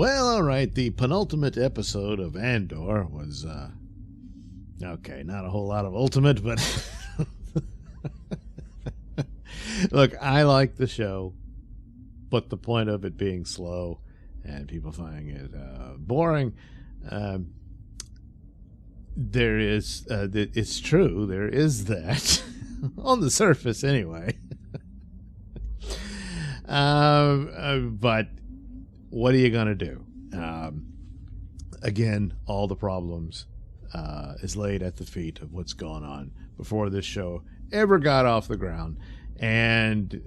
Well, all right, the penultimate episode of Andor was, okay, not a whole lot of ultimate, but look, I like the show, but the point of it being slow and people finding it boring, there is, it's true, there is that, on the surface anyway. But what are you going to do? Again, all the problems is laid at the feet of what's going on before this show ever got off the ground. And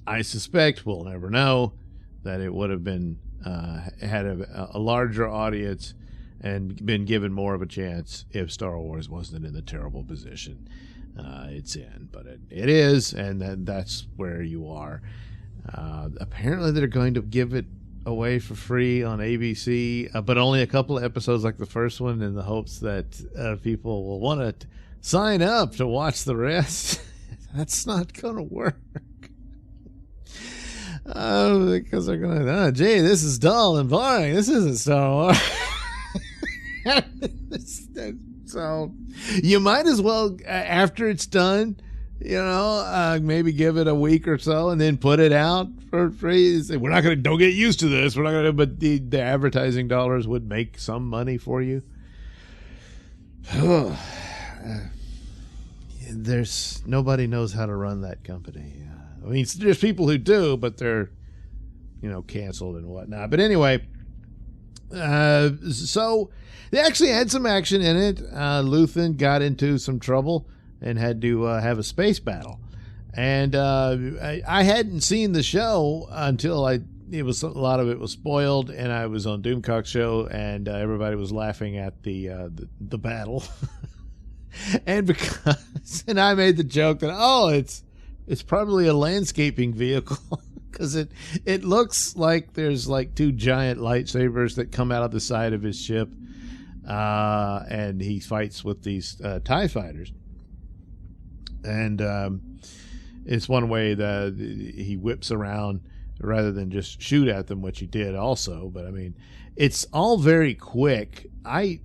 I suspect we'll never know that it would have been had a larger audience and been given more of a chance if Star Wars wasn't in the terrible position it's in. But it is, and then that's where you are. Apparently they're going to give it away for free on ABC, but only a couple of episodes like the first one, in the hopes that people will want to sign up to watch the rest. That's not going to work. Because they're going to, gee, this is dull and boring. This isn't Star Wars. So you might as well, after it's done, maybe give it a week or so and then put it out for free. Say, don't get used to this. We're not going to, but the advertising dollars would make some money for you. Nobody knows how to run that company. I mean, there's people who do, but they're, canceled and whatnot. But anyway, so they actually had some action in it. Luthen got into some trouble and had to have a space battle. And I hadn't seen the show until a lot of it was spoiled, and I was on Doomcock's show, and everybody was laughing at the battle. And I made the joke that it's probably a landscaping vehicle, because it looks like there's like two giant lightsabers that come out of the side of his ship, and he fights with these TIE fighters. And it's one way that he whips around rather than just shoot at them, which he did also. But I mean, it's all very quick. I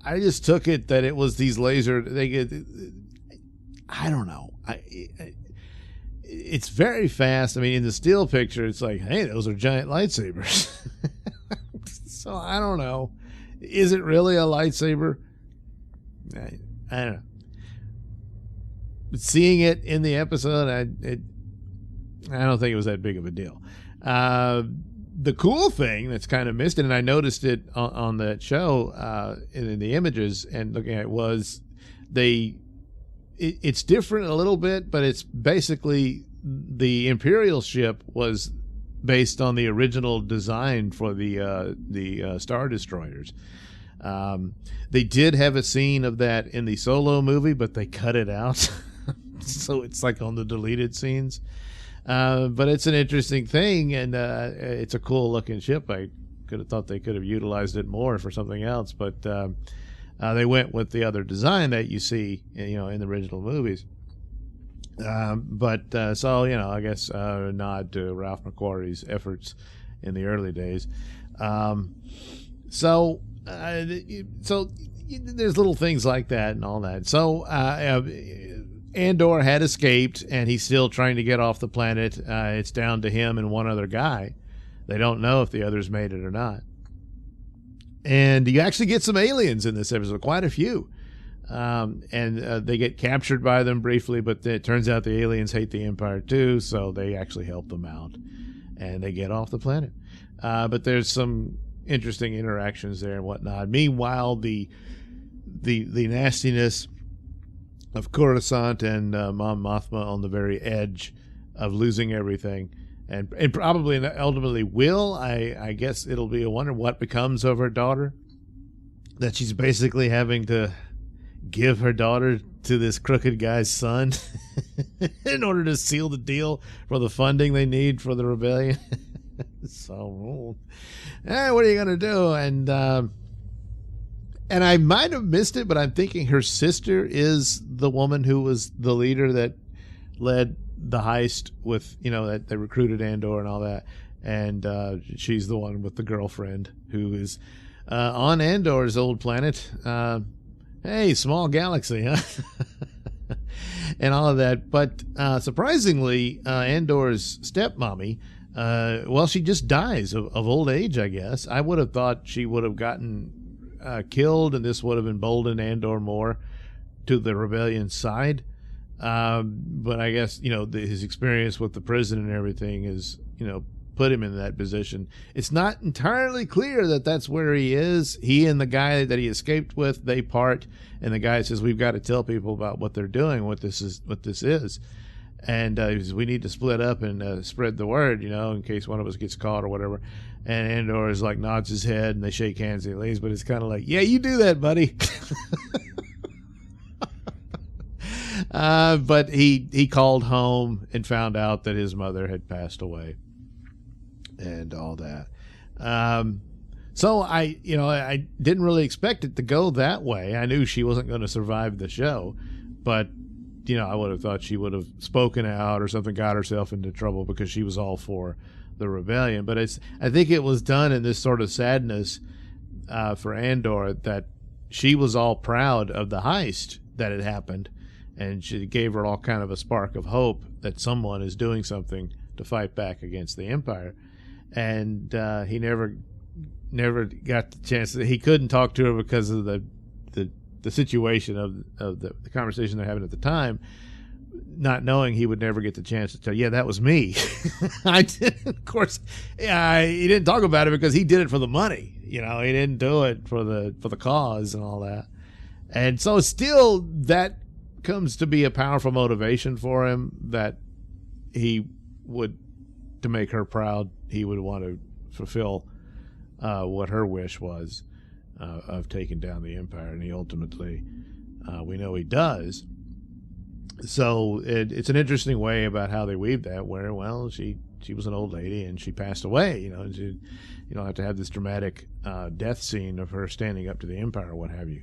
just took it that it was these laser. I don't know. It's very fast. I mean, in the still picture, it's like, hey, those are giant lightsabers. So I don't know. Is it really a lightsaber? I don't know. But seeing it in the episode, I don't think it was that big of a deal. The cool thing that's kind of missed, and I noticed it on that show in the images and looking at it, was it's different a little bit, but it's basically the Imperial ship was based on the original design for the Star Destroyers. They did have a scene of that in the Solo movie, but they cut it out. So it's like on the deleted scenes. But it's an interesting thing, and it's a cool looking ship. I could have thought they could have utilized it more for something else, but they went with the other design that you see, in the original movies. So I guess a nod to Ralph McQuarrie's efforts in the early days. So there's little things like that and all that. So Andor had escaped, and he's still trying to get off the planet. It's down to him and one other guy. They don't know if the others made it or not. And you actually get some aliens in this episode, quite a few. And they get captured by them briefly, but it turns out the aliens hate the Empire too, so they actually help them out. And they get off the planet. But there's some interesting interactions there and whatnot. Meanwhile, the nastiness of Coruscant and Mon Mothma on the very edge of losing everything, and probably ultimately will. I guess it'll be a wonder what becomes of her daughter, that she's basically having to give her daughter to this crooked guy's son in order to seal the deal for the funding they need for the rebellion. So, what are you going to do? And I might have missed it, but I'm thinking her sister is the woman who was the leader that led the heist with, that they recruited Andor and all that. and she's the one with the girlfriend who is on Andor's old planet. Hey, small galaxy, huh? And all of that. But surprisingly, Andor's stepmommy, well, she just dies of old age, I guess. I would have thought she would have gotten killed, and this would have emboldened Andor more to the rebellion's side. But I guess, his experience with the prison and everything is, put him in that position. It's not entirely clear that that's where he is. He and the guy that he escaped with, they part, and the guy says, we've got to tell people about what they're doing, what this is. And he says, we need to split up and spread the word, in case one of us gets caught or whatever. And Andor is like, nods his head, and they shake hands and he leaves, but it's kind of like, yeah, you do that, buddy. But he called home and found out that his mother had passed away and all that. So I didn't really expect it to go that way. I knew she wasn't going to survive the show, but I would have thought she would have spoken out or something, got herself into trouble because she was all for the rebellion. But I think it was done in this sort of sadness for Andor, that she was all proud of the heist that had happened, and she gave her all kind of a spark of hope that someone is doing something to fight back against the Empire. And he never got the chance. He couldn't talk to her because of the situation of the conversation they're having at the time, not knowing he would never get the chance to tell, yeah, that was me. I did. Of course, he didn't talk about it because he did it for the money. He didn't do it for the cause and all that. And so still that comes to be a powerful motivation for him, that he would, to make her proud, he would want to fulfill what her wish was of taking down the Empire, and he ultimately, we know he does. So it's an interesting way about how they weave that, where, well, she was an old lady and she passed away. You don't have to have this dramatic death scene of her standing up to the Empire or what have you.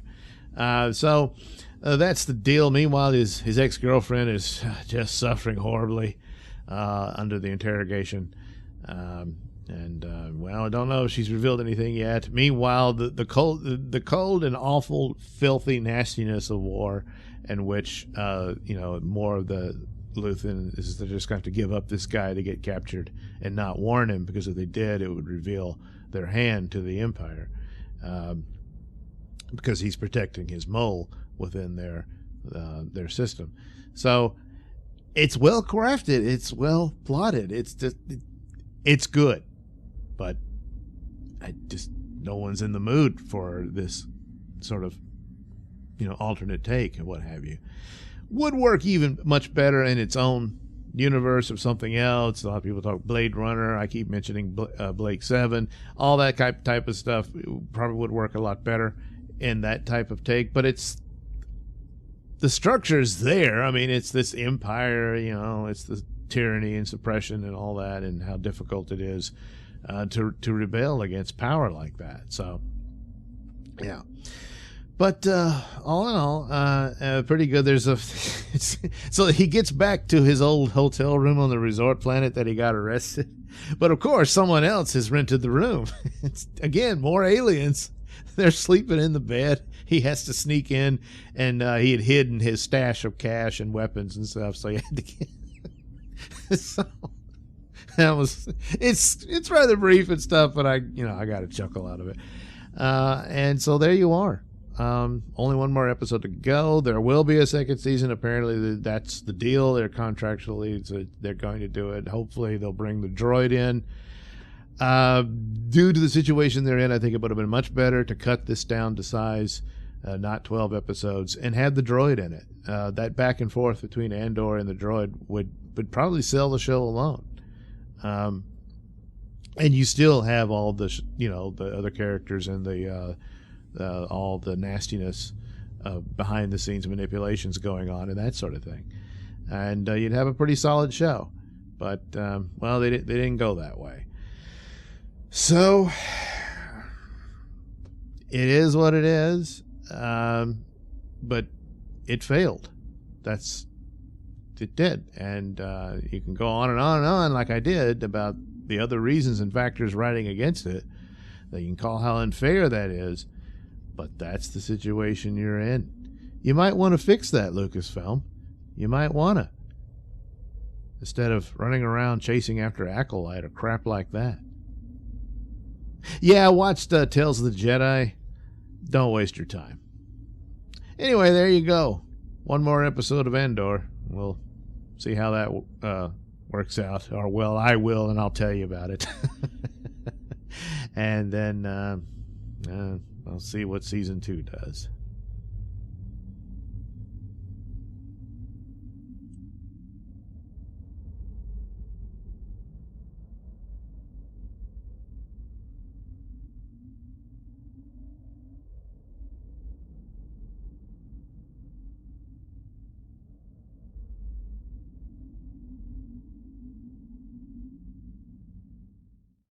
So that's the deal. Meanwhile, his ex-girlfriend is just suffering horribly under the interrogation. Well, I don't know if she's revealed anything yet. Meanwhile, the cold and awful, filthy nastiness of war, in which more of the Luthen is they're just going to have to give up this guy to get captured and not warn him, because if they did, it would reveal their hand to the Empire, because he's protecting his mole within their system. So it's well crafted, it's well plotted, it's good, but no one's in the mood for this sort of alternate take and what have you. Would work even much better in its own universe of something else. A lot of people talk Blade Runner. I keep mentioning Blake 7. All that type of stuff probably would work a lot better in that type of take. But the structure's there. I mean, it's this empire, it's the tyranny and suppression and all that, and how difficult it is to rebel against power like that. So, yeah. But all in all, pretty good. So he gets back to his old hotel room on the resort planet that he got arrested. But of course, someone else has rented the room. It's, again, more aliens. They're sleeping in the bed. He has to sneak in, and he had hidden his stash of cash and weapons and stuff. So he had to get. So it's rather brief and stuff, but I got a chuckle out of it. And so there you are. Only one more episode to go. There will be a second season. Apparently that's the deal. They're contractually, so they're going to do it. Hopefully they'll bring the droid in. Due to the situation they're in, I think it would have been much better to cut this down to size, not 12 episodes, and have the droid in it. That back and forth between Andor and the droid would probably sell the show alone. And you still have all the the other characters and all the nastiness behind the scenes manipulations going on and that sort of thing, and you'd have a pretty solid show. But well, they didn't go that way. So it is what it is, but it failed. It did, and you can go on and on and on like I did about the other reasons and factors writing against it. They can call how unfair that is, but that's the situation you're in. You might want to fix that, Lucasfilm. You might want to. Instead of running around chasing after Acolyte or crap like that. Yeah, I watched Tales of the Jedi. Don't waste your time. Anyway, there you go. One more episode of Andor. We'll see how that works out. Or, well, I will, and I'll tell you about it. And then I'll see what Season 2 does.